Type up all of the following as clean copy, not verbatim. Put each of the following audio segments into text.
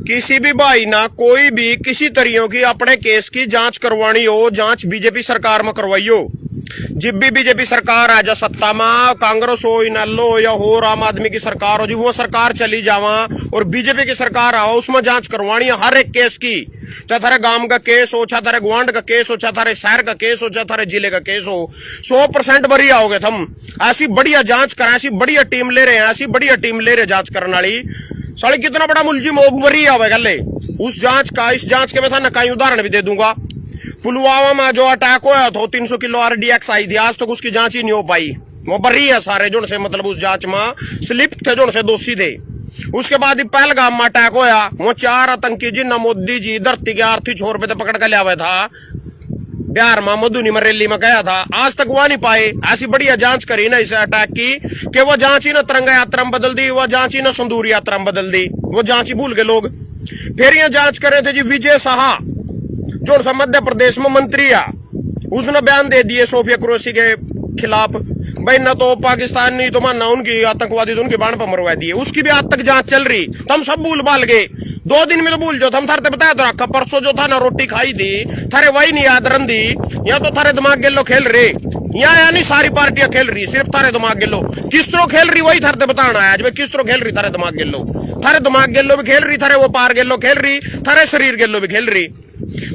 किसी भी भाई ना कोई भी किसी तरीकों की अपने केस की जांच करवानी हो, जांच बीजेपी सरकार में करवाइयो। जब भी बीजेपी सरकार आ जा सत्ता में, कांग्रेस हो, इनलो हो या हो आम आदमी की सरकार हो, जी वो सरकार चली जावा और बीजेपी की सरकार आओ, उसमें जांच करवानी है हर एक केस की। चाहे थारे गांव का केस हो, चाहे थारे गुआंड का केस हो, चाहे थारे शहर का केस हो, चाहे थारे जिले का केस हो, 100% बरी आओगे तुम। ऐसी बढ़िया जांच करा, ऐसी बढ़िया टीम ले रहे हैं, ऐसी बढ़िया टीम ले रहे जांच करने वाली। साले कितना बड़ा मुलजिम बरी आवेगा ले उस जांच का। इस जांच के मैं था कई उदाहरण भी दे दूंगा। पुलवामा में जो अटैक हुआ था, 300 किलो RDX आई थी, आज तक उसकी जांच ही नहीं हो पाई। वो बरी है सारे जो से मतलब उस जांच में स्लिप थे, जो से दोषी थे। उसके बाद पहलगाम में अटैक होया, वो 4 आतंकी जिन्ना मोदी जी धरती के आर्थिक छोर पे पकड़ कर लिया था, बिहार में मधुनी में रैली में गया था, आज तक वहां नहीं पाए। ऐसी बढ़िया जांच करी ना इस अटैक की कि वो जांच ही ना तिरंगा यात्रा में बदल दी, वो जांच ही ना संदूर यात्रा में बदल दी, वो जांच ही भूल गए लोग। फिर ये जांच करे थे जी विजय शाह, जो सा मध्य प्रदेश में मंत्री है, उसने बयान दे दिए सोफिया कुरैशी के खिलाफ। भाई न तो पाकिस्तान नहीं तो मानना उनकी आतंकवादी तो उनकी बाण पर मरवा दिए, उसकी भी आज तक जांच चल रही। तुम सब भूल भाल गए, 2 दिन में तो भूल जाओ। हम थारे बताया तो रखा, परसों जो था ना रोटी खाई थी थारे वही नहीं याद रंदी, या तो थारे दिमाग गेलो खेल रहे, या नहीं सारी पार्टियां खेल रही, सिर्फ थारे दिमाग गेलो किस तरह खेल रही वही थारे बताना है। आज किस तरह खेल रही थारे दिमाग गेलो, थारे दिमाग गेलो भी खेल रही, थारे वो पार गेलो खेल रही, थारे शरीर गेलो भी खेल रही।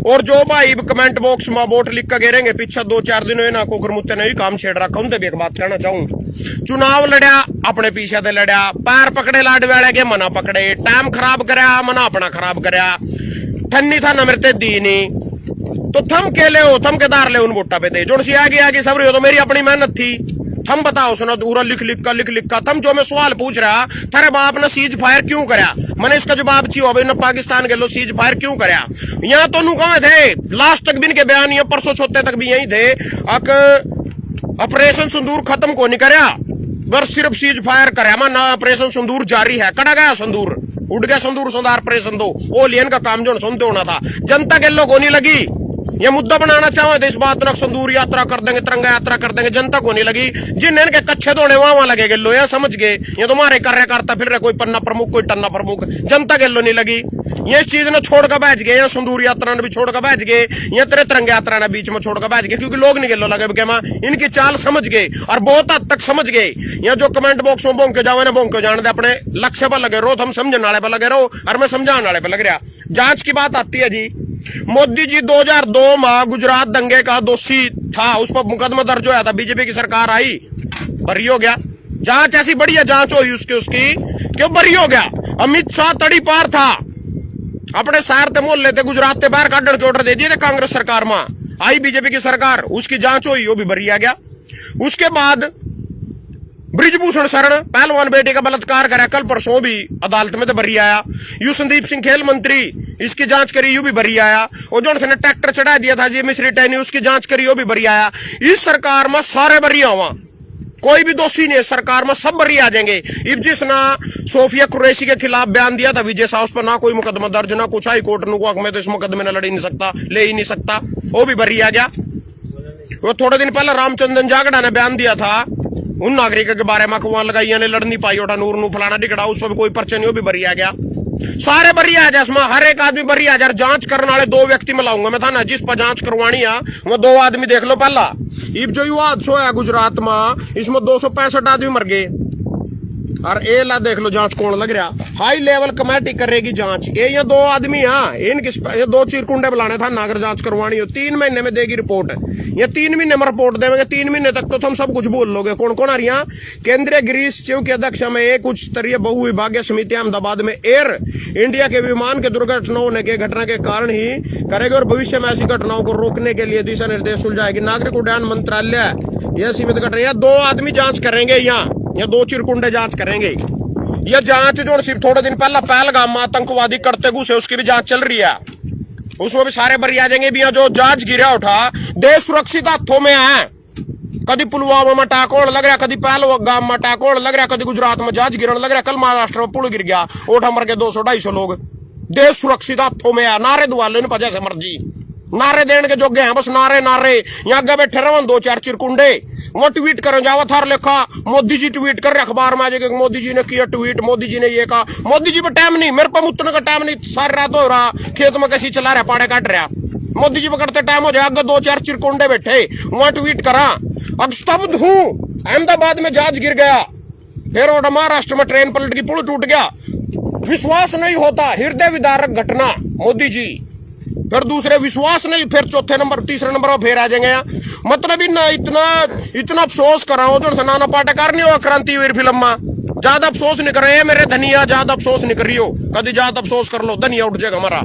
और जो भाई कमेंट बॉक्स में वोट लिख कर गिरेंगे पीछे 2-4 दिन हुए ना कोकर मुत्ते ने काम छेड़ रखा, उनसे भी एक बात कहना चाहूं। चुनाव लड़या अपने पीछे से लड़या, पैर पकड़े लाड वाले के मना पकड़े, टाइम खराब करया मना अपना खराब करया, ठन्नी था नमरते दी नहीं तो थम के ले हो, थम केदार ले उन वोटा पे थे जो सी आगे आगे सब रही हो। तो मेरी अपनी मेहनत थी, थम बताओ सुना पूरा लिख लिख का थम जो मैं सवाल पूछ रहा थारे बाप ने सीज फायर क्यों करया, मैंने इसका जवाब चाहिए भाई, न पाकिस्तान के लो सीज फायर क्यों करया। यहाँ तो नु कहे थे लास्ट तक भी इनके बयान, ये परसों छोटे तक भी यही थे, ऑपरेशन सिंदूर खत्म को नहीं करया, बस सिर्फ सीज फायर करया ना, ऑपरेशन सिंदूर जारी है। कड़ा गया संदूर, उड़ गया संदूर, संदार ऑपरेशन दो ओ लियन का काम जो सुनते होना था, जनता के लोगों नहीं लगी। ये मुद्दा बनाना चाहे थे इस बात ना, संदूर यात्रा कर देंगे, तिरंगा यात्रा कर देंगे, जनता को नहीं लगी। जिन इनके कच्चे धोने वहां लगे गेलो, या समझ गए ये तुम्हारे कार्य करता फिर रहे, कोई पन्ना प्रमुख कोई टन्ना प्रमुख, जनता गेलो नहीं लगी। ये चीज ने छोड़ कर बैठ गए, संदूर यात्रा ने भी छोड़ कर बैठ गए, ये तेरे तिरंगा यात्रा ने बीच में छोड़ कर बैठ गए, क्योंकि लोग नहीं गेलो लगे इनकी चाल समझ गए और बहुत हद तक समझ गए। यहाँ जो कमेंट बॉक्स में बोंके जावे ना बोंके जाने दे, अपने लक्ष्य पर लगे रहो, हम समझने वाले पर लगे रहो और मैं समझाने वाले पर लग रहा। जांच की बात आती है जी, मोदी जी 2002 में गुजरात दंगे का दोषी था, उस पर मुकदमा दर्ज होया था, बीजेपी की सरकार आई, बरी हो गया। जांच ऐसी बढ़िया जांच हुई उसकी क्यों बरी हो गया। अमित शाह तड़ी पार था, अपने शहर ते मोहल्ले ते गुजरात ते बाहर काटने के ऑर्डर दे दिए थे कांग्रेस सरकार में, आई बीजेपी की सरकार, उसकी जांच हुई, वो भी बरी आ गया। उसके बाद ब्रिजभूषण शरण पहलवान बेटे का बलात्कार करा, कल परसों भी अदालत में तो बरी आया। यू संदीप सिंह खेल मंत्री, इसकी जांच करी, यू भी बरी आया। और जो ने ट्रैक्टर चढ़ा दिया था जी मिस्री टैनी, उसकी जांच करी, वो भी बरी आया। इस सरकार में सारे बरी आवा, कोई भी दोषी नहीं है सरकार में, सब बरी आ जाएंगे। इब जिसना सोफिया कुरैशी के खिलाफ बयान दिया था विजय शाह, उस पर ना कोई मुकदमा दर्ज ना कुछ, हाई कोर्ट में तो इस मुकदमे में लड़ ही नहीं सकता, ले ही नहीं सकता, वो भी बरी आ गया। वो थोड़े दिन पहले रामचंद्रन जागड़ा ने बयान दिया था उन नागरिकों के बारे में, वहां लगाइया ने लड़ नहीं पाई, ओटा नूर नू फलाना टिकड़ा, उस पर भी कोई पर्चे नहीं, वो भी बरी आ गया। सारे बरी आ जाए, इसमें हर एक आदमी बरी आ जाए। जांच करने वाले 2 व्यक्ति मिलाऊंगा मैं था ना, जिस पर जांच करवानी है वो 2 आदमी देख लो। पहला इब जो युवा हादसा है गुजरात में, इसमें 265 आदमी मर गए, और ए ला देख लो जांच कौन लग रहा, हाई लेवल कमेटी करेगी जांच। ये 2 आदमी है, ये 2 चिरकुंडे बुलाने था, नागर जांच करवानी हो, 3 महीने में देगी रिपोर्ट। ये 3 महीने में रिपोर्ट देंगे, 3 महीने तक तो तुम सब कुछ बोल लोगे। कौन कौन आ रही है, केंद्रीय गृह सचिव के अध्यक्ष में एक उच्च स्तरीय बहुविभागीय समिति अहमदाबाद में एयर इंडिया के विमान के दुर्घटना होने के घटना के कारण ही करेगी, और भविष्य में ऐसी घटनाओं को रोकने के लिए दिशा निर्देश सुलझाएगी। नागरिक उड्डयन मंत्रालय यह सीमित घटना, 2 आदमी जांच करेंगे, यहाँ 2 चिरकुंडे जांच करेंगे। यह जांच जो सिर्फ थोड़े दिन पहला पहलगाम में आतंकवादी करते घुसे, उसकी भी जांच चल रही है, उसमें भी सारे बरी आ जाएंगे। भी जो जांच गिरा उठा, देश सुरक्षित हाथों में है। कभी पुलवामा में टाकोड़ लग रहा, कभी पहलगाम में टाकोड़ लग रहा, कभी गुजरात में जांच गिरने लग रहा, कल महाराष्ट्र में पुल गिर गया, ओठा मर के 200-250 लोग। देश सुरक्षित हाथों में है, नारे दुआ लो इन जैसे मर्जी, नारे देने के जोगे हैं, बस नारे नारे। यहाँ आगे बैठे रहो 2-4 चिरकुंडे, वो ट्वीट करो जावा थार लिखा मोदी जी ट्वीट कर रहे अखबार में आजे मोदी जी ने किया ट्वीट, मोदी जी ने ये कहा। मोदी जी पे टाइम नहीं, मेरे पे उतने का टाइम नहीं, सारी रात हो रहा खेत में कैसी चला रहा, पाड़े काट रहा। मोदी जी पकड़ते टाइम हो जाएगा, 2-4 चिरकुंडे बैठे वहां ट्वीट करा। अब स्तब्ध हूं, अहमदाबाद में जहाज गिर गया, फिर और महाराष्ट्र में ट्रेन पलट गई, पुल टूट गया, विश्वास नहीं होता, हृदय विदारक घटना मोदी जी। फिर दूसरे विश्वास नहीं, फिर चौथे नंबर तीसरे नंबर पर फिर आ जाएंगे। मतलब इतना अफसोस कर रहा हूं जो नाना पाटेकर नहीं हुआ क्रांतिवीर फिल्म में, ज्यादा अफसोस नहीं कर रहे मेरे धनिया, ज्यादा अफसोस नहीं कर रही हो, कभी ज्यादा अफसोस कर लो धनिया उठ जाएगा हमारा,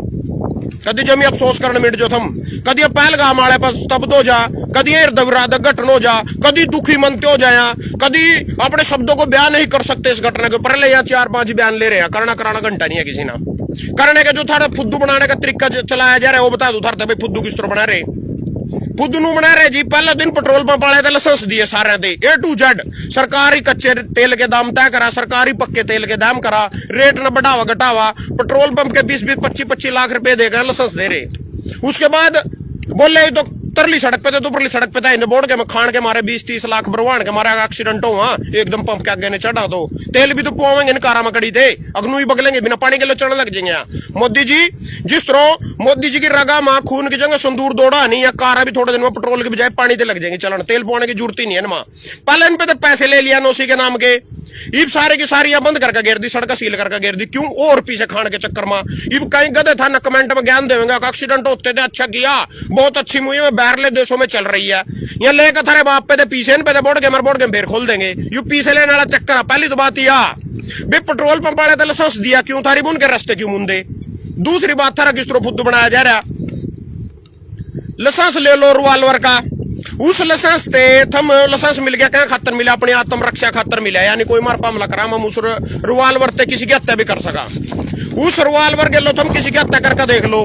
कभी जमी अफसोस करने मिट जो थम, कभी पहलगाम वाले पर स्तब्ध हो जा, कभी हृदय घटन हो जा, कभी दुखी मनते हो जाया, कभी अपने शब्दों को बयान नहीं कर सकते इस घटना के ऊपर। ले यहाँ 4-5 बयान ले रहे हैं, कराना घंटा नहीं है किसी ना करने का। जो थारा फुद्दू बनाने का तरीका चलाया जा रहा है वो बता दो थारते भाई, फुद्दू किस तरह बना रहे, फुद्दू नु बना रहे जी। पहले दिन पेट्रोल पंप वाले थे लाइसेंस दिए सारे दे A to Z, सरकारी कच्चे तेल के दाम तय करा, सरकारी पक्के तेल के दाम करा, रेट न बढ़ावा घटावा, पेट्रोल पंप के 20-20, 25-25 लाख रुपए देगा लाइसेंस दे रहे। उसके बाद बोले तो तरली सड़क पे थे, तो परली सड़क पे था, बोर्ड के में खान के मारे 20-30 लाख भरवान के मारे एक्सीडेंट हुआ, एकदम पंप के आगे ने चढ़ा, तो तेल भी तो पुआवेंगे कारा में कड़ी थे, अग्नू ही बगलेंगे, बिना पानी के लिए चढ़ने लग जाएंगे। मोदी जी जिस तरह मोदी जी की रगा मां खून की जगह संदूर दौड़ा नहीं, या कारा भी थोड़े दिन में पेट्रोल के बजाय पानी से लग जाएंगे चलन, तेल पुआने की जरूरत ही नहीं है ना। पहले इन पे तो पैसे ले लिया नौसी के नाम के, इब सारे की सारी बंद करके गिर दी, सड़क सील करके गिर दी, क्यों? और पीछे खान के चक्कर में। इब कहीं गधे था ना कमेंट में ज्ञान देंगे, एक्सीडेंट होते थे, अच्छा किया, बहुत अच्छी मुहिम में बाहरले देशों में चल रही है, यहाँ लेकर थारे बाप पे थे पीछे इन पे बोर्ड गेम फिर खोल देंगे, यू पीछे लेने वाला चक्कर है। पहली तो बात यह भाई पेट्रोल पंप वाले लाइसेंस दिया क्यों, थारी बुन के रास्ते क्यों मुंदे। दूसरी बात थारा किस तरह फुद्दू बनाया जा रहा, लाइसेंस ले लो रिवाल्वर का, उस लाइसेंस ते थम लाइसेंस मिल गया क्या खातर मिला, अपनी आत्मरक्षा खातर मिला, यानी कोई मार हमला करा हम उस रिवाल्वर ते किसी की हत्या भी कर सका। उस रिवाल्वर के लो तुम किसी की हत्या करके देख लो,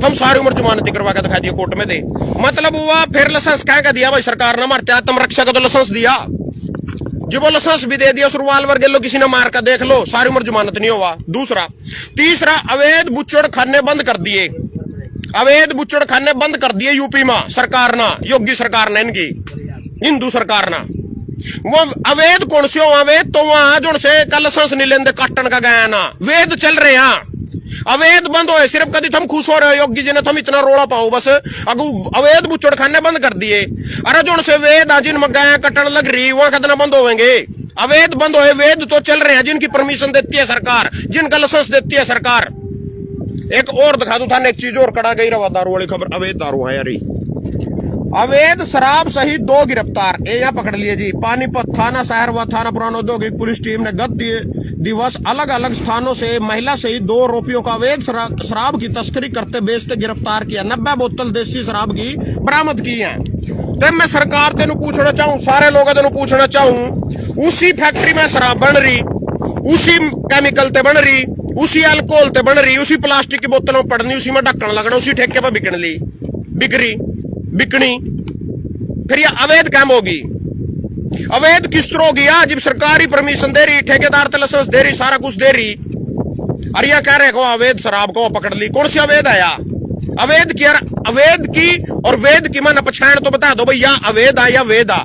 तुम सारी उम्र जमानती करवा के दिखा दिया कोर्ट में दे, मतलब हुआ फिर लाइसेंस क्या का दिया भाई सरकार ने, मारते आत्मरक्षा का तो लाइसेंस दिया, जब वो लाइसेंस भी दे दिया उस रिवाल्वर के लो किसी ने मार कर देख लो, सारी उम्र जमानत नहीं हुआ। दूसरा तीसरा अवैध बुच्चड़ खाने बंद कर दिए, अवैध बुच्चड़ खाने बंद कर दिए यूपी में सरकार ना, योगी सरकार ने, इनकी हिंदू सरकार ना। वो अवैध कौन से हो, अवैध तो वहां जो से कल सांस नहीं लेंदे काटन का गया ना, वेद चल रहे हैं, अवैध बंद हो सिर्फ कभी थम खुश हो रहे हो योगी जी ने, थम इतना रोड़ा पाओ बस, अगू अवैध बुच्चड़ खाने बंद कर दिए। अरे जो से वेद जिन में गाय कटन लग रही वहां कितना बंद होंगे, अवैध बंद हो, वेद तो चल रहे हैं जिनकी परमिशन देती है सरकार, जिनका लाइसेंस देती है सरकार। एक और दिखा दूं था, एक चीज और कड़ा गई रवा दारू वाली खबर, अवैध दारू है यार, अवैध शराब सहित 2 गिरफ्तार, यहाँ पकड़ लिए जी। पानीपत थाना शहर व थाना पुराना औद्योगिक पुलिस टीम ने गत दिवस अलग अलग स्थानों से महिला सहित 2 आरोपियों का अवैध शराब की तस्करी करते बेचते गिरफ्तार किया, 90 बोतल देसी शराब की बरामद की है। तो मैं सरकार तेन पूछना चाहूँ, सारे लोगों तेन पूछना चाहूँ, उसी फैक्ट्री में शराब बन रही, उसी केमिकल ते बन रही, उसी अल्कोहल ते बन रही, उसी प्लास्टिक की बोतलों पड़नी, उसी में ढक्कन लगना, उसी ठेके पर बिकनी, फिर ये अवैध काम होगी। अवैध किस तरह होगी? जब सरकारी परमिशन दे रही, ठेकेदार लाइसेंस दे रही, सारा कुछ दे रही, अरे यह कह रहे को अवैध शराब को पकड़ ली, कौन सी अवैध आया? अवैध की और वेद की मन पछाण तो बता दो भैया, अवैध या वेद आ,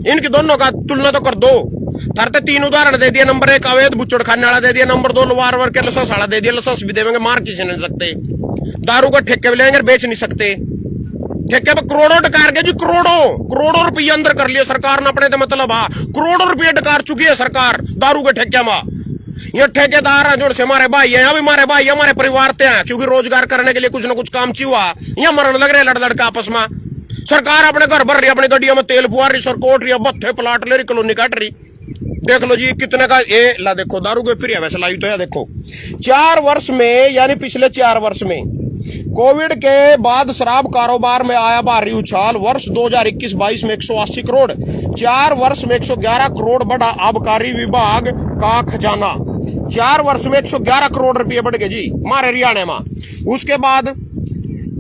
इनकी दोनों का तुलना तो कर दो। थरते 3 उदाहरण दे दिया, नंबर 1 अवैध बुच्चड़ खाने वाला दे दिया, नंबर 2 रिवाल्वर के लाइसेंस वाला दे दिया, लाइसेंस भी देंगे, मार किसी नहीं सकते, दारू का ठेके भी लेंगे, बेच नहीं सकते, ठेके पर करोड़ों डकार के जी, करोड़ों रुपये अंदर कर लिए सरकार ने अपने, मतलब करोड़ों रुपये डकार चुकी है सरकार दारू के ठेके में। ये ठेकेदार जो से हमारे भाई है, भी हमारे भाई हमारे परिवार ते हैं, क्योंकि रोजगार करने के लिए कुछ ना कुछ काम हुआ, यहाँ मरण लग रहे लड़ के आपस में। सरकार अपने घर भर रही, अपनी गड्डियों में तेल फुआ रही, सरकोट रही, बत्थे प्लाट ले रही, कॉलोनी काट रही, देख लो जी कितने का ये ला, देखो दारू के फ्री है वैसे लाई तो है, देखो 4 वर्ष में, यानी पिछले 4 वर्ष में कोविड के बाद शराब कारोबार में आया भारी उछाल, वर्ष 2021-22 में 180 करोड़, 4 वर्ष में 111 करोड़ बढ़ा आबकारी विभाग का खजाना, 4 वर्ष में 111 करोड़ रुपये बढ़ गए जी हमारे हरियाणा में। उसके बाद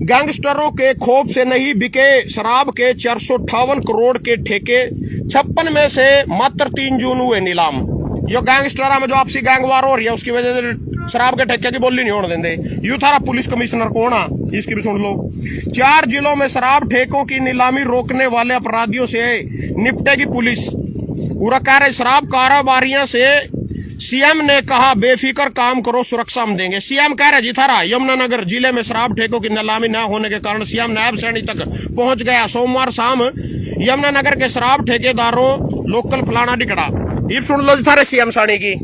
गैंगस्टरों के खौफ से नहीं बिके शराब के 458 करोड़ के ठेके, 56 में से मात्र 3 जून हुए नीलाम। जो गैंगस्टर में जो आपसी गैंगवार हो रही है उसकी वजह से शराब के ठेके की बोली नहीं होने देंगे। यू थारा पुलिस कमिश्नर कौन आ, इसकी भी सुन लो। 4 जिलों में शराब ठेकों की नीलामी रोकने वाले अपराधियों से निपटेगी पुलिस। पूरा कह रहे शराब कारोबारियों से सीएम ने कहा बेफिक्र काम करो, सुरक्षा हम देंगे। सीएम कह रहे जी थारा यमुनानगर जिले में शराब ठेकों की नीलामी न होने के कारण सीएम नायब सैनी तक पहुंच गया। सोमवार शाम यमुनानगर के शराब ठेकेदारों लोकल फलाना टिकड़ा। ये सुन लो जी थारे सीएम सानी की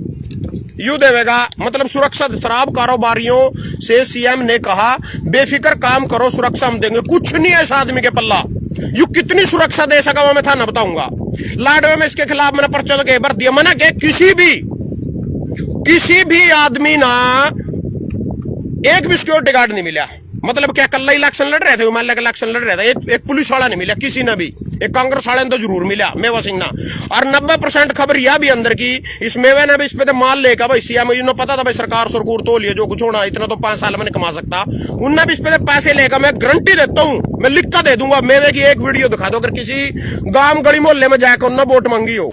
यू देवेगा, मतलब सुरक्षा शराब कारोबारियों से सीएम ने कहा बेफिक्र काम करो, सुरक्षा हम देंगे। कुछ नहीं है इस आदमी के पल्ला, यू कितनी सुरक्षा दे सका वो मैं था ना बताऊंगा। लाडवे में इसके खिलाफ मैंने पर्चा के भर दिया। मैंने के किसी भी आदमी ना एक भी सिक्योरिटी गार्ड नहीं मिला। मतलब क्या कल इलेक्शन लड़ रहे थे, हिमालय का इलेक्शन लड़ रहे थे, एक पुलिस वाला नहीं मिला किसी ने भी। एक कांग्रेस वाले ने तो जरूर मिला, मेवा सिंह ना। और 90% खबर यह भी अंदर की इस मेवे ने भी इस पे तो माल लेगा भाई। सीएम ने पता था भाई सरकार सुरकूर तो लिए जो कुछ होना इतना तो 5 साल में नहीं कमा सकता। उनने भी इस पे पैसे लेगा। मैं गारंटी देता हूं, मैं लिख कर दे दूंगा। मेवे की एक वीडियो दिखा दो, अगर किसी गांव गली मोहल्ले में जाकर उन्होंने वोट मांगी हो।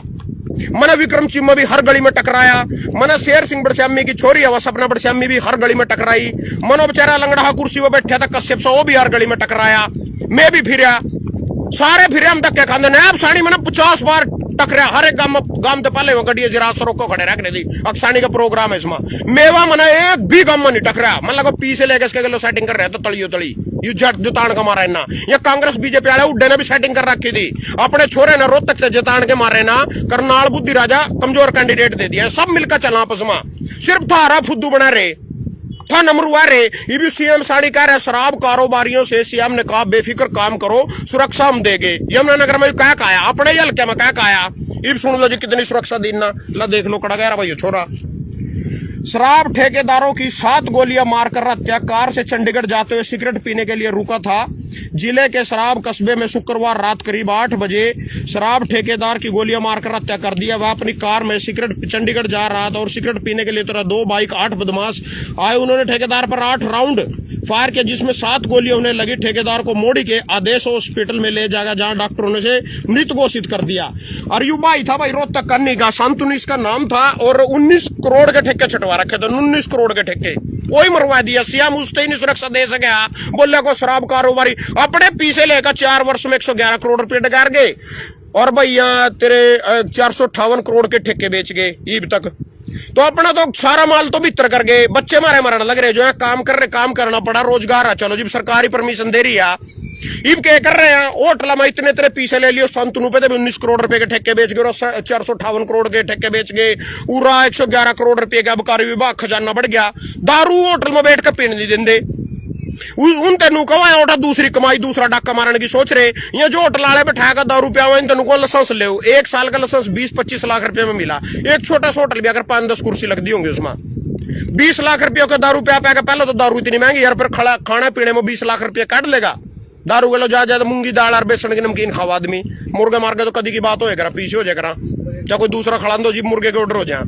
मैंने विक्रम चिम्मा भी हर गली में टकराया। मैंने शेर सिंह बड़श्यामी की छोरी है सपना बड़श्यामी भी हर गली में टकराई। मनो बेचारा लंगड़ा कुर्सी पर बैठा था कश्यप सा, वो भी हर गली में टकराया। मैं भी फिरा, सारे फिरे हम धक्के खाते। नैब सानी मैंने 50 बार टकरा। हर एक गांव तो पहले गड्डी जिरा रोको खड़े रख रही थी। अक्सानी का प्रोग्राम है इसमें। मेवा मैंने एक भी गांव में नहीं टकरा। मन लगा पी से लेकर इसके गलो सेटिंग कर रहे तो तड़ियो तड़ी यू जट जुतान का मारा ना। ये कांग्रेस बीजेपी वाले उड्डे ने भी सेटिंग कर रखी थी। अपने छोरे ने रोहतक से जुतान के मारे ना। करनाल बुद्धि राजा कमजोर कैंडिडेट दे दिया। सब मिलकर चला आपस में, सिर्फ थारा फुद्दू बना रहे था नमरुआ रे। ये भी सीएम साड़ी कह रहे शराब कारोबारियों से सीएम ने कहा बेफिक्र काम करो, सुरक्षा हम देंगे। यमुनानगर में क्या कहा अपने हल्के में क्या कहा, ये सुन लो जी कितनी सुरक्षा देना। ला देख लो कड़ा गया भाई छोरा। शराब ठेकेदारों की 7 गोलियां मारकर हत्या। कार से चंडीगढ़ जाते हुए सिगरेट पीने के लिए रुका था। जिले के शराब कस्बे में शुक्रवार रात करीब 8 बजे शराब ठेकेदार की गोलियां मारकर हत्या कर दिया। वह अपनी कार में चंडीगढ़ जा रहा था और सिगरेट पीने के लिए तरह 2 बाइक 8 बदमाश आए। उन्होंने ठेकेदार पर 8 राउंड फायर किया, जिसमें 7 गोलियां उन्हें लगी। ठेकेदार को मोड़ी के आदेश हॉस्पिटल में ले जाएगा, जहां डॉक्टरों ने से मृत घोषित कर दिया। और यू भाई था भाई रोहतक करनी का, शांतनु इसका नाम था। और 19 करोड़ के ठेके छटवा रखे थे। 19 करोड़ के ठेके वही मरवा दिया। सीएम उससे ही नहीं सुरक्षा दे सका। बोले को शराब कारोबारी अपने पीछे लेकर 4 वर्ष में 111 करोड़ रुपए डकार गए। और भैया तेरे 458 करोड़ के ठेके बेच गए ईब तक। तो अपना तो सारा माल तो भीतर कर गए। बच्चे मारे मरने लग रहे, जो है काम कर रहे, काम करना पड़ा, रोजगार है। चलो जी सरकारी परमिशन दे रही है। इब क्या कर रहे हैं, होटल में इतने तेरे पीछे ले लियो। शांतनु पे 19 करोड़ रुपए के ठेके बेच गए, 458 करोड़ के ठेके बेच गए। पूरा 111 करोड़ रुपए का आबकारी विभाग खजाना बढ़ गया। दारू होटल में बैठ कर पीने नहीं देंगे। उन तेनू कहो दूसरी कमाई, दूसरा डाका मारने की सोच रहे। ये जो होटल वाले बैठा कर दारू पिया इन तेनू को लाइसेंस ले। 1 साल का लाइसेंस 20-25 लाख रुपए में मिला। एक छोटा सा होटल भी अगर 5-10 कुर्सी लग दी होंगी उसमें 20 लाख रुपये का दारू पिया पाएगा। पहले तो दारू इतनी महंगी यार, फिर खाना पीने में 20 लाख रुपये काट लेगा। दारू गलो ज्यादा मूंगी दाल और बेसन की नमकीन खावा आदमी। मुर्गे मार के तो कदी की बात हो जाएगा, पीछे हो जाएगा। चाहे कोई दूसरा खड़ा दो जी मुर्गे के ऑर्डर हो जाए।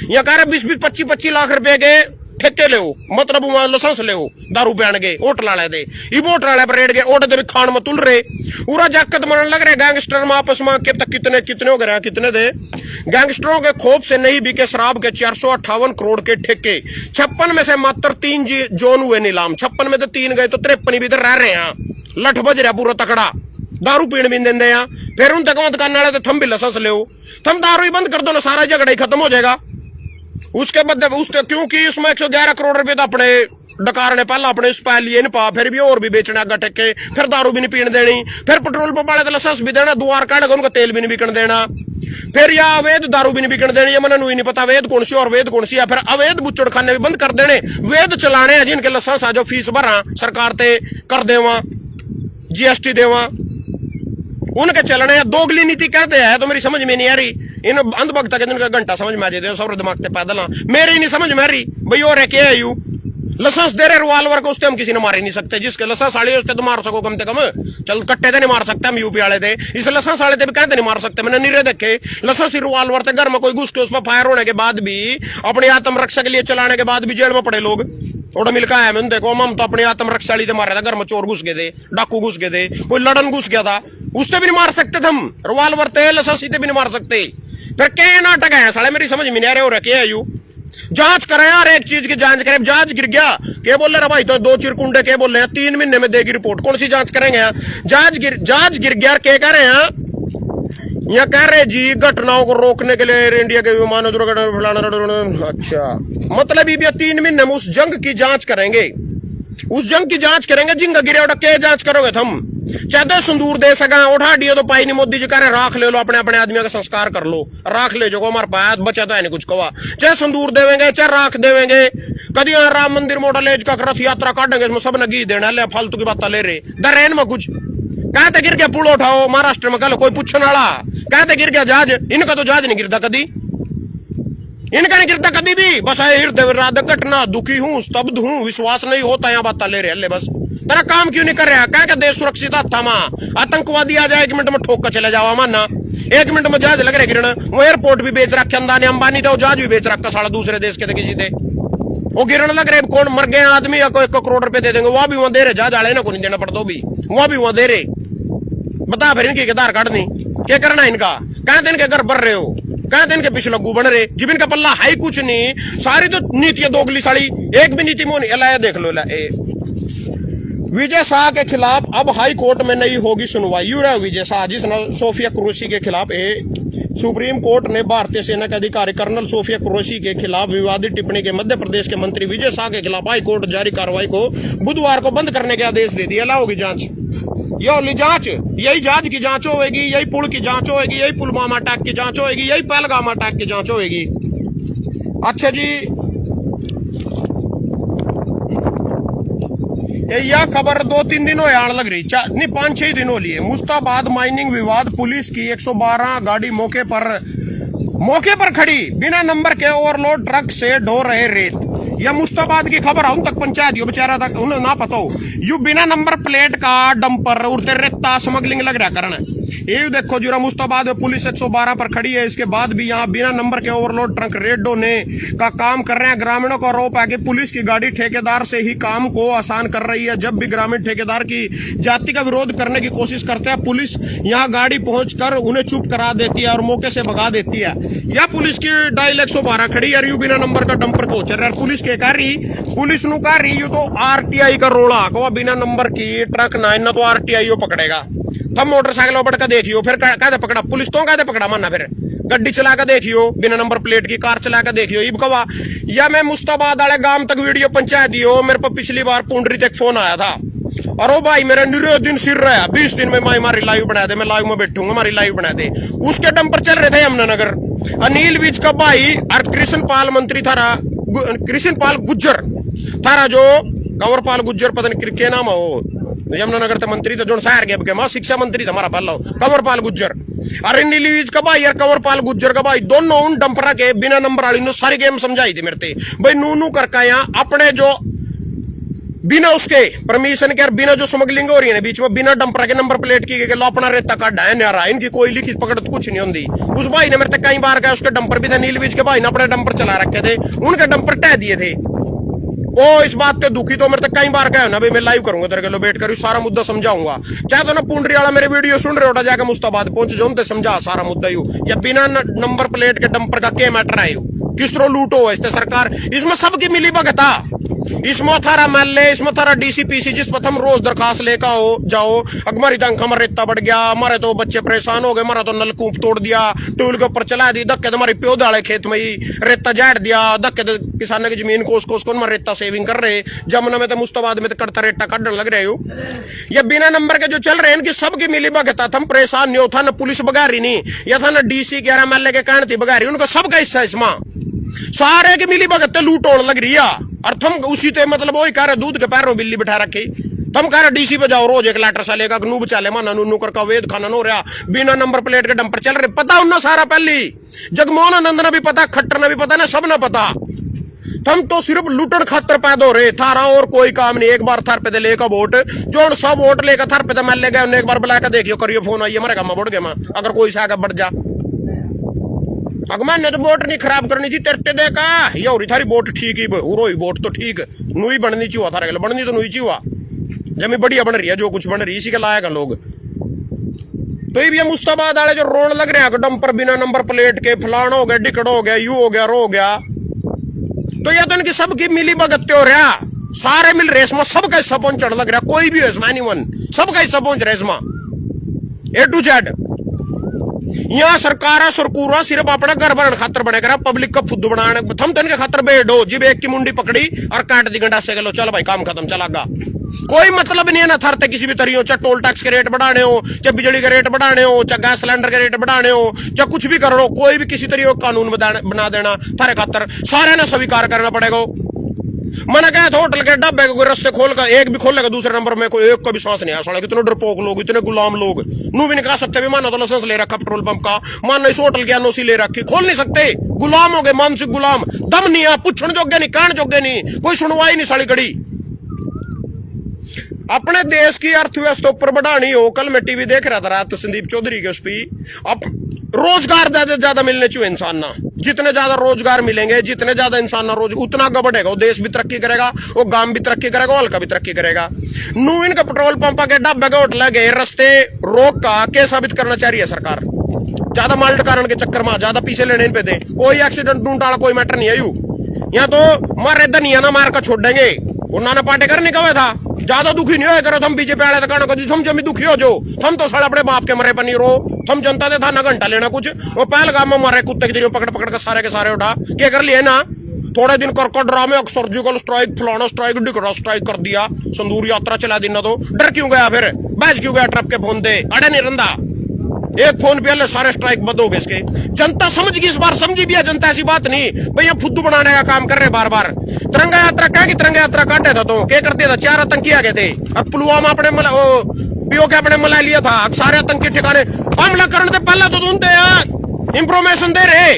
यहाँ कह रहे 20-25 लाख रुपए के ठेके ले, मतलब लाइसेंस ले दारू पियान के होटल वाले दे। होटल वाले पर रेड गए, होटल भी खान में तुल रहे। पूरा जाकत मन लग रहे गैंगस्टर में आपस में कितने हो गए, कितने दे गैंगस्टरों के खोप से नहीं बिके शराब के 458 करोड़ के ठेके। 56 में से मात्र 3 जोन हुए नीलाम। 56 में तो 3 गए, तो 53 भी इधर रह रहे हैं। लठ बज रहा पूरा तकड़ा, दारू पीण भी देंगे। फिर उन तक दुकान वाले तो थम भी लाइसेंस ले, थम दारू ही बंद कर दो ना, सारा झगड़ा ही खत्म हो जाएगा। उसके बदले क्योंकि उसमें 111 करोड़ रुपए तो अपने डकार ने पहला अपने उस लिए नहीं पा, फिर भी और भी बेचने आगे ठेके। फिर दारू भी नहीं पीने देनी, फिर पेट्रोल पंप वाले तो लाइसेंस भी देना, द्वार काटेगा उनका तेल भी नहीं बिकन देना। फिर या अवैध दारू भी नहीं बिकन देनी। मैंने नहीं पता वेद कौन सी और वेद कौन सी है। फिर अवैध बुच्चड़ खाने भी बंद कर देने, वेद चलाने हैं जिनके लाइसेंस आ जो फीस भरा सरकार ते कर देवा, जीएसटी देवा, उनके चलने हैं। दोगली नीति कहते हैं तो मेरी समझ में नहीं आ रही। इन अंधभक्त के जिनका घंटा समझ में आ जाते सौ दिमाग से पैदल मेरी नहीं समझ में आ रही भाई। और क्या है यू लाइसेंस दे रहे रिवाल्वर को, उससे हम किसी ने मार ही नहीं सकते। जिसके लाइसेंस वाले उससे तो मार सको कम से कम। चल कट्टे नहीं मार सकते हम यूपी वाले थे, इस लाइसेंस वाले थे भी कहते नहीं मार सकते। मैंने नीरे देखे लाइसेंस रिवाल्वर थे, घर में कोई घुस के उस पर फायर होने के बाद भी, अपनी आत्मरक्षा के लिए चलाने के बाद भी जेल में पड़े लोग। थोड़ा मिलका है मैंने देखो, हम तो अपनी आत्मरक्षा ली थे, मारे था। घर में चोर घुस गए थे, डाकू घुस गए थे, कोई लड़न घुस गया था, उससे भी नहीं मार सकते थे हम। रिवाल्वर थे लाइसेंस भी नहीं मार सकते। फिर क्या नाटक है साले, मेरी समझ में नहीं आ रहे हो रखे है यू। जांच करें यार, एक चीज की जांच करें। जांच गिर गया क्या बोल रहे भाई, तो 2 चिरकुंडे क्या बोल रहे हैं, 3 महीने में देगी रिपोर्ट। कौन सी जांच करेंगे? जांच गिर गया क्या कह रहे हैं? यह कह रहे जी घटनाओं को रोकने के लिए एयर इंडिया के विमानों दुर्घटना। अच्छा, मतलब ये 3 महीने में उस जंग की जांच करेंगे, उस जंग की जांच करेंगे। जिंगा गिरे उठा के जांच करोगे तुम? चाहे संदूर दे सका उठा दियो तो पाई नहीं। मोदी जी कह रहे राख ले लो, अपने अपने आदमियों का संस्कार कर लो, राख ले जो हमारे पास बचा तो है नहीं कुछ कवा। चाहे संदूर देवेंगे चाहे राख देवेंगे। कभी राम मंदिर मॉडल एज का रथ यात्रा काटेंगे, इसमें सब ने घी देना ले, फालतू की बात ले रहे दरेन में कुछ कहते गिर गया पुल उठाओ महाराष्ट्र में, कल कोई पूछने वाला कहते गिर गया जहाज। इनका तो जहाज नहीं गिरता कभी, इनका नहीं गिरता कभी भी। बस हृदय घटना, दुखी हूं, स्तब्ध हूं, विश्वास नहीं होता, यहाँ बात ले रहे बस। तेरा काम क्यों नहीं कर रहा? क्या देश सुरक्षित था मां? आतंकवादी आ जाए 1 मिनट में ठोक कर चले जाओ माना, 1 मिनट में जहाज लग रहे गिरना। वो एयरपोर्ट भी बेच रखा अंदानी अंबानी, तो जहाज भी बेच रखा साला दूसरे देश के किसी थे, वो गिरने लग रहे। कौन मर गए आदमी या कोई 1 करोड़ रुपए दे देंगे, वहां भी वहां दे रहे, जहाज आले ना को नहीं देना पड़ता, भी वहां भी वहां दे रहे। बता फिर इनकी आधार कार्ड नहीं क्या करना इनका? कहा इनके घर भर रहे हो, कहा इनके पिछले लगू बन रहे, जब इनका पल्ला हाई कुछ नहीं। सारी तो नीतियां दोगली साड़ी, एक भी नीति मोनी अलाया देख लो। विजय शाह के खिलाफ अब हाई कोर्ट में नहीं होगी सुनवाई। यू रहा विजय शाह जिस सोफिया कुरैशी के खिलाफ सुप्रीम कोर्ट ने भारतीय सेना के अधिकारी कर्नल सोफिया कुरैशी के खिलाफ विवादित टिप्पणी के मध्य प्रदेश के मंत्री विजय शाह के खिलाफ हाई कोर्ट जारी कार्रवाई को बुधवार को बंद करने के आदेश दे दिया। होगी जांच, ये होगी जांच, यही जहाज की जांच होगी, यही पुल की जांच होगी, यही पुलवामा अटैक की जांच होगी, यही पहलगाम अटैक की जांच होगी। अच्छा जी, यह खबर 2-3 दिन हो आने लग रही, नहीं 5-6 दिन हो लिए। मुस्ताबाद माइनिंग विवाद, पुलिस की 112 गाड़ी मौके पर खड़ी, बिना नंबर के ओवरलोड ट्रक से ढो रहे रेत। यह मुस्ताबाद की खबर है, उन तक पंचायत यो बेचारा तक उन्हें ना पता हो। यू बिना नंबर प्लेट का डंपर उड़ते रेता स्मगलिंग लग रहा करना। ये देखो जरा, मुस्ताबाद में पुलिस 112 पर खड़ी है, इसके बाद भी यहाँ बिना नंबर के ओवरलोड ट्रक रेड ढोने का काम कर रहे हैं। ग्रामीणों का आरोप है कि पुलिस की गाड़ी ठेकेदार से ही काम को आसान कर रही है। जब भी ग्रामीण ठेकेदार की जाति का विरोध करने की कोशिश करते हैं, पुलिस यहाँ गाड़ी पहुंचकर उन्हें चुप करा देती है और मौके से भगा देती है। यह पुलिस की डायल 112 खड़ी है, यू बिना नंबर का डंपर को चल रहा है। पुलिस के कह रही, पुलिस नु कह रही, यू तो आरटीआई का रोला को बिना नंबर की ट्रक ना तो आरटीआई पकड़ेगा। तब मोटरसाइकिल बढ़कर देखियो, फिर कहते पकड़ा पुलिस, तो कहते पकड़ा माना, फिर गड्डी चला कर देखियो बिना नंबर प्लेट की, कार चला कर देखियो। इब कवा या मैं मुस्ताबाद वाले गांव तक वीडियो पंचायत दियो। मेरे पर पिछली बार पुंडरी तक फोन आया था, और ओ भाई मेरा निरो दिन सिर रहा 20 दिन में हमारी लाइव बना दे, मैं लाइव में बैठूंगा, हमारी लाइव बना दे। उसके डंपर चल रहे थे यमुनानगर। अनिल विज का भाई और कृष्णपाल मंत्री थारा, कृष्णपाल गुज्जर थारा, जो कंवरपाल गुज्जर पता नहीं क्या नाम हो, यमुनानगर से मंत्री तो जो शहर के शिक्षा मंत्री था हमारा पहला कंवरपाल गुज्जर। अरे नीलीज का भाई यार कंवरपाल गुज्जर का भाई, दोनों उन डंपरा के बिना नंबर वाली ने सारी गेम समझाई थी मेरे ते भाई। नू करके यहाँ अपने जो बिना उसके परमिशन के, बिना जो स्मगलिंग हो रही है बीच में, बिना डंपरा के नंबर प्लेट की लो अपना रेता काटा है न्यारा, इनकी कोई लिखित पकड़ तो कुछ नहीं होती। उस भाई ने मेरे तक कई बार गया, उसके डंपर भी थे, नीलवीज के भाई ने अपने डंपर चला रखे थे, उनके डंपर टह दिए थे। ओ इस बात पे दुखी तो मेरे तक कई बार गया ना भाई, मैं लाइव करूंगा तेरे के लो बैठ कर सारा मुद्दा समझाऊंगा। चाहे तो ना पुंडरी वाला मेरे वीडियो सुन रहे हो, जाकर मुस्ताबाद पहुंच जाओ, उनसे समझा सारा मुद्दा यू, या बिना नंबर प्लेट के डंपर का क्या मैटर है, किस तरह लूटो है इससे सरकार। इसमें सबकी मिली भगता, इसमें थारा महल्ले, इसमें थारा डीसीपीसी, जिस पर हम रोज दरखास्त लेकर हो जाओ, हमारी तंख हमारा रेता बढ़ गया, हमारे तो बच्चे परेशान हो गए, हमारा तो नलकूप तोड़ दिया, टूल के ऊपर चला दी, धक्के हमारी प्यो दाले खेत में ही रेता जाट दिया, धक्के किसान की जमीन कोस हमारा रेता सेविंग कर रहे। जमुना में तो मुस्ताबाद में तो कड़ता रेटा काटने लग रहे हो। ये बिना नंबर के जो चल रहे हैं, इनकी सबकी मिली भगत, हम परेशान नहीं हो था, ना पुलिस बगारी नहीं, या था ना डीसी के एमएलए के कहने थी बगारी, उनका सबका हिस्सा इसमें, सारे की मिली भगत लूट होने लग रही है। और तुम उसी ते मतलब वही कह रहे दूध के पैरों बिल्ली बिठा रखी, तुम कह रहे डीसी पे जाओ रोज 1 लीटर सा लेगा, नू बचा ले माना, नू कर का वेद खाना हो रहा, बिना नंबर प्लेट के डंपर चल रहे। पता उन्ना सारा पहली जगमोहन आनंद ने भी पता, खट्टर ने भी पता, ना सब ने पता। तुम तो सिर्फ लूटन खातर पैदा हो रहे, थारा और कोई काम नहीं। एक बार थार पे लेकर वोट, जो सब वोट लेकर थार पे मैं ले गए, उन्हें एक बार बुलाकर देखियो, करियो फोन आइए हमारे काम बढ़ गया, अगर कोई से आगे बढ़ जा, अगमान ने तो वोट नहीं खराब करनी थी तेरे देखा, ये हो रही थारी वोट ठीक ही उरोई वोट तो ठीक नुई बननी चाहिए, थारे बननी तो नुई चाहिए, जमी बढ़िया बन रही है, जो कुछ बन रही इसी के लायक है लोग। तो ये मुस्ताबाद वाले जो रोन लग रहे हैं डंपर बिना नंबर प्लेट के, फलाना हो गया, डिकड़ हो गया, यू हो गया, रो हो गया, तो ये तो इनकी सबकी मिली भगत हो रहा, सारे मिल रहे इसमें, सबका हिस्सा पहुंचने लग रहा, कोई भी हो इसमें एनीवन, सबका हिस्सा पहुंच रहा इसमें A to Z। यहाँ सरकार सरकूरा सिर्फ अपना घर भरने खातर बने करा, पब्लिक का फुद्दू बनाने थम तन के खातर बेड हो, जिब एक की मुंडी पकड़ी और काट दी गंडासे के लो, चल भाई काम खत्म, चलागा। कोई मतलब नहीं है ना थरते किसी भी तरीके, चाहे टोल टैक्स के रेट बढ़ाने हो, चाहे बिजली के रेट बढ़ाने हो, चाहे गैस सिलेंडर के रेट बढ़ाने हो, चाहे कुछ भी कर लो, कोई भी किसी तरीके कानून बना देना थारे खातर सारे ना स्वीकार करना पड़ेगा। मैंने कहा था होटल के डब्बे को रस्ते खोल कर एक भी खोलेगा दूसरे नंबर में कोई एक का भी सांस नहीं आ सकता। कितने डरपोक लोग, इतने गुलाम लोग, नू भी नहीं कहा सकते भी मानो तो लाइसेंस ले रखा पेट्रोल पंप का, मानो इस होटल की एनओसी ले रखी, खोल नहीं सकते, गुलाम हो गए, मानसिक गुलाम, दम नहीं है, पूछने जोगे नहीं, कान जोगे नहीं, कोई सुनवाई नहीं साली कड़ी। अपने देश की अर्थव्यवस्था ऊपर बढ़ानी हो, कल मैं टीवी देख रहा था रात संदीप चौधरी के उस पर, अब रोजगार ज्यादा मिलने चाहिए इंसान ना, जितने ज्यादा रोजगार मिलेंगे, जितने ज्यादा इंसान ना रोज उतना आगे बढ़ेगा, वो देश भी तरक्की करेगा, वो गांव भी तरक्की करेगा, हल्का भी तरक्की करेगा। नून का पेट्रोल पंप के डब्बे के होटल गए रस्ते रोक का क्या साबित करना चाह रही है सरकार, ज्यादा माल्ट कारण के चक्कर में ज्यादा पीछे लेने पे दे, कोई एक्सीडेंट ढूंढ डाला कोई मैटर नहीं है यू, यहाँ तो मारे दनिया ना मार का छोड़ देंगे। उन्होंने पाटेकर नहीं कहा था ज्यादा दुखी नहीं हो करो, हम बीजेपी आड़े तक तुम जमी दुखी हो जो, हम तो साले अपने बाप के मरे पर नहीं रो, हम जनता दे था ना घंटा लेना कुछ, वो पहलगाम में मारे कुत्ते की तरह पकड़ पकड़ के सारे उठा क्या कर लिए ना, थोड़े दिन कर ड्रामे सर्जिकल स्ट्राइक, फलाना स्ट्राइक, डिकड़ा स्ट्राइक कर दिया, संदूर यात्रा चला देना, तो डर क्यों गया फिर, बैच क्यों गया ट्रप के फोन दे, अड़े नहीं रंदा, एक फोन पे सारे स्ट्राइक बंद हो गए इसके। जनता समझ गई, इस बार समझी भी है जनता, ऐसी बात नहीं भैया फुद्दू बनाने का काम कर रहे बार बार। तिरंगा यात्रा क्या कि तिरंगा यात्रा काटे था तो क्या करते था, 4 आतंकी आ गए थे, अब पुलवामा अपने पीओ के अपने मला लिया था, सारे आतंकी ठिकाने हमला करने से पहले तो ढूंढते यार इंफॉर्मेशन दे रहे,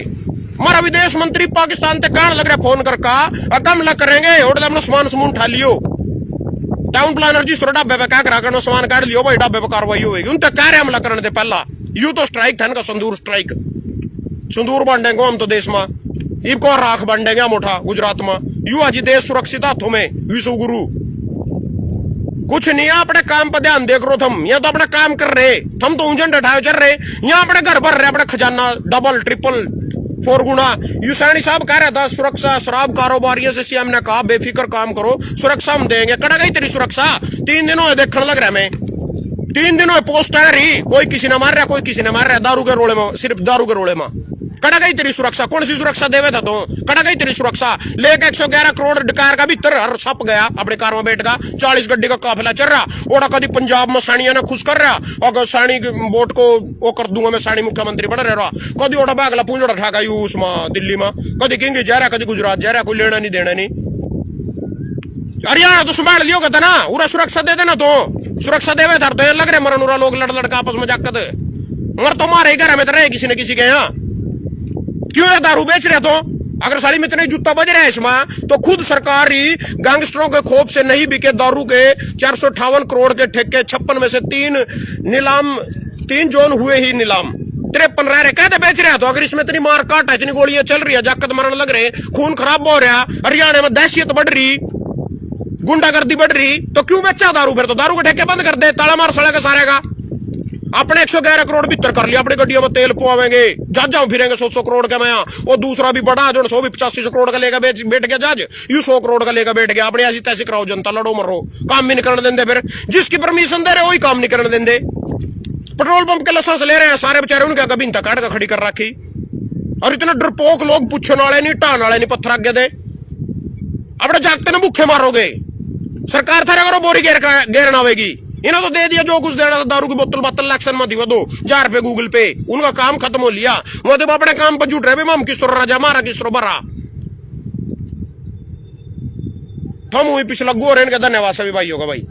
हमारा विदेश मंत्री पाकिस्तान से कान लग रहा फोन करके हमला करेंगे, और अपना सामान समून उठा लियो, टाउन प्लानर जी ढाबे पे क्या करा सामान काट लियो भाई, ढाबे पे कार्रवाई होगी, उनसे कह रहे हमला करने से पहला, यू तो स्ट्राइक था इनका, संदूर स्ट्राइक, संदूर बांटेंगे हम तो देश में, इनको राख बांटेंगे हम उठा गुजरात में, यू आज देश सुरक्षित हाथों में, विश्व गुरु कुछ नहीं है, अपने काम पर ध्यान देख रो थम, यहाँ तो अपना काम कर रहे, हम तो ऊंझन उठाए चल रहे, यहाँ अपने घर भर रहे, अपने खजाना डबल ट्रिपल 4 गुना। यूसैनी साहब कह रहा था सुरक्षा शराब कारोबारियों से सीएम ने कहा बेफिक्र काम करो, सुरक्षा हम देंगे, कड़ा गई तेरी सुरक्षा, 3 दिनों देखने लग रहा है मैं, 3 दिनों पोस्ट आ रही, कोई किसी ने मार रहा, कोई किसी ने मार रहा, दारू के रोले में, सिर्फ दारू के रोले में, कड़ा गई तेरी सुरक्षा, कौन सी सुरक्षा देवे था तो, कड़ा गई तेरी सुरक्षा, लेके 111 करोड़ कार का भीतर हर छप गया, अपने कार में बैठ गया, 40 गड्डी का काफिला चल रहा, ओड़ा कभी पंजाब में सानिया ने खुश कर रहा, और सानी वोट को वो कर दूंगा मैं, सानी मुख्यमंत्री बन रहा, कभी ओड़ा बागला पूंजड़ा ठाका यू उसमें दिल्ली में, कभी किंग जा रहा, कभी गुजरात जा रहा, कोई लेना नहीं देना नहीं, हरियाणा तो संभाल लियो कहता ना, पूरा सुरक्षा दे देना तो, सुरक्षा देवे था तो लग रहे मरन उरा लोग लड़ लड़का आपस में जाकर मर तो मारे घर में तो रहे किसी न किसी के यहाँ, क्यों है दारू बेच रहे तो, अगर साड़ी में इतने जूता बज रहे हैं इसमें तो खुद सरकार ही गैंगस्टरों के खौफ से नहीं बिके दारू के 458 करोड़ के ठेके, 56 में से 3 जोन हुए ही नीलाम, 53 रह रहे कहते बेच रहे तो, अगर इसमें इतनी मार काट है, इतनी गोलियां चल रही है, जाकत मरण लग रहे, खून खराब हो रहा, हरियाणा में दहशत बढ़ रही, गुंडागर्दी बढ़ रही, तो क्यों बेचा दारू, फिर तो दारू के ठेके बंद कर दे, ताला मार सड़े का सारे का, अपने 111 करोड़ भीतर कर लिया, अपनी गड्डियों में तेल पुआवेंगे, जज हम फिरेंगे 100 करोड़ का मैं, और दूसरा भी बड़ा जो 100 भी 85 करोड़ का लेकर बैठ गया जज, यू 100 करोड़ का लेकर बैठ गया, अपने ऐसी तैसी कराओ, जनता लड़ो मरो, काम भी नहीं करने देंगे, फिर जिसकी परमिशन दे रहे वही काम नहीं करने देंगे, पेट्रोल पंप के लाइसेंस ले रहे हैं सारे बेचारे, उनका कभी इंता काट का खड़ी कर रखी, और इतने डरपोक लोग पूछने वाले नहीं, टान वाले नहीं, पत्थर आगे दे, अपने जागते ना भूखे मारोगे, सरकार थारे करो बोरी घेरना आवेगी, इन्होंने तो दे दिया जो कुछ देना था, दारू की बोतल बत्तल लैक्शन में दिवा 2000 रुपए गूगल पे, उनका काम खत्म हो लिया, वो तो अपने काम पर जुट रहे, हम किस तरह राजा मारा किस तरह भरा, थम हुई पिछला गोर, इनका धन्यवाद सभी भाइयों का भाई।